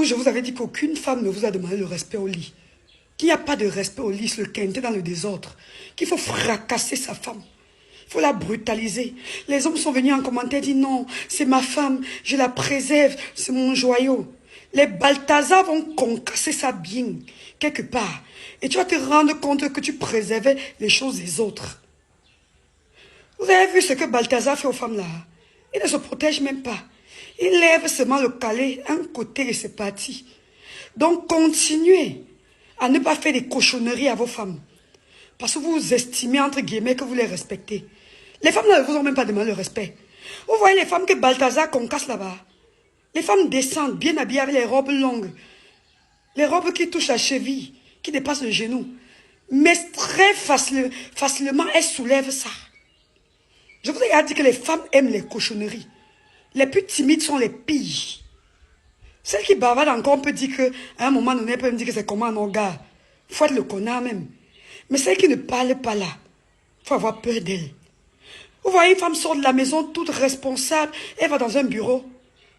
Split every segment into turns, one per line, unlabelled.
Je vous avais dit qu'aucune femme ne vous a demandé le respect au lit. Qu'il n'y a pas de respect au lit, le quintet dans le désordre. Qu'il faut fracasser sa femme. Il faut la brutaliser. Les hommes sont venus en commentaire dire non, c'est ma femme, je la préserve, c'est mon joyau. Les Balthazar vont concasser ça bien, quelque part. Et tu vas te rendre compte que tu préservais les choses des autres. Vous avez vu ce que Balthazar fait aux femmes là? Il ne se protège même pas. Il lève seulement le calais, un côté et c'est parti. Donc continuez à ne pas faire des cochonneries à vos femmes. Parce que vous estimez entre guillemets que vous les respectez. Les femmes ne vous ont même pas demandé le respect. Vous voyez les femmes que Balthazar concasse là-bas. Les femmes décentes, bien habillées avec les robes longues. Les robes qui touchent la cheville, qui dépassent le genou. Mais très facilement, elles soulèvent ça. Je vous ai dit que les femmes aiment les cochonneries. Les plus timides sont les pires. Celles qui bavardent encore, on peut dire qu'à un moment donné, elles peuvent me dire que c'est comment un gars. Il faut être le connard même. Mais celles qui ne parlent pas là, il faut avoir peur d'elles. Vous voyez, une femme sort de la maison toute responsable, elle va dans un bureau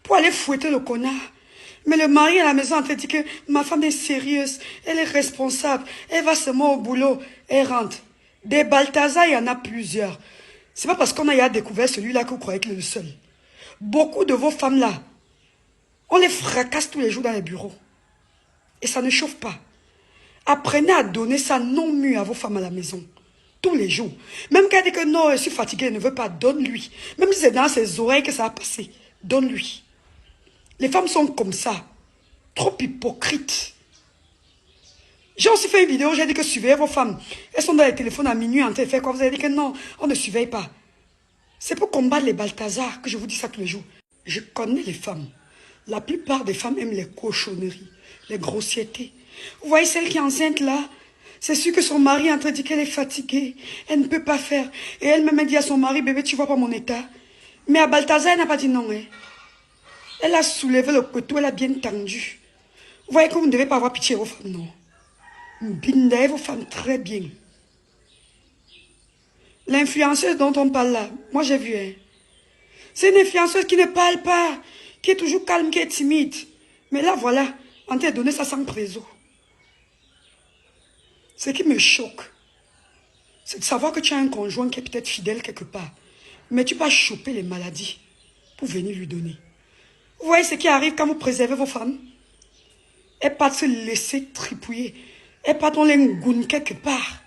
pour aller fouetter le connard. Mais le mari à la maison te dit que ma femme est sérieuse, elle est responsable, elle va seulement au boulot, elle rentre. Des Balthazar, il y en a plusieurs. C'est pas parce qu'on a découvert celui-là que vous croyez qu'il est le seul. Beaucoup de vos femmes-là, on les fracasse tous les jours dans les bureaux. Et ça ne chauffe pas. Apprenez à donner ça non mu à vos femmes à la maison. Tous les jours. Même quand elle dit que non, je suis fatiguée, elle ne veut pas, donne-lui. Même si c'est dans ses oreilles que ça a passé, donne-lui. Les femmes sont comme ça. Trop hypocrites. J'ai aussi fait une vidéo, j'ai dit que surveillez vos femmes. Elles sont dans les téléphones à minuit en train de faire quoi? Vous avez dit que non, on ne surveille pas. C'est pour combattre les Balthazar que je vous dis ça tous les jours. Je connais les femmes. La plupart des femmes aiment les cochonneries, les grossièretés. Vous voyez celle qui est enceinte là? C'est sûr que son mari est en train de dire qu'elle est fatiguée. Elle ne peut pas faire. Et elle-même dit à son mari, bébé, tu vois pas mon état. Mais à Balthazar, elle n'a pas dit non. Hein. Elle a soulevé le couteau, elle a bien tendu. Vous voyez que vous ne devez pas avoir pitié aux femmes, non. Bindez vos femmes très bien. L'influenceuse dont on parle là, moi j'ai vu. Hein. C'est une influenceuse qui ne parle pas, qui est toujours calme, qui est timide. Mais là, voilà, on t'a donné ça sans préso. Ce qui me choque, c'est de savoir que tu as un conjoint qui est peut-être fidèle quelque part. Mais tu vas choper les maladies pour venir lui donner. Vous voyez ce qui arrive quand vous préservez vos femmes? Elles partent se laisser tripouiller. Elles partent dans les ngounes quelque part.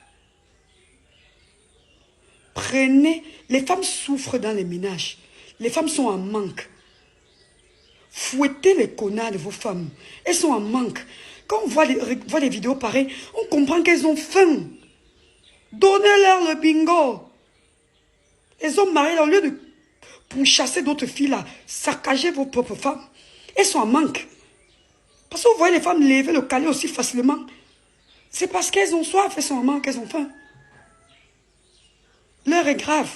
Prenez, les femmes souffrent dans les ménages. Les femmes sont en manque. Fouettez les connards de vos femmes. Elles sont en manque. Quand on voit des vidéos pareilles, on comprend qu'elles ont faim. Donnez-leur le bingo. Les hommes mariés, au lieu de pour chasser d'autres filles là, saccagez vos propres femmes. Elles sont en manque. Parce que vous voyez les femmes lever le calais aussi facilement. C'est parce qu'elles ont soif, elles sont en manque, elles ont faim. L'heure est grave.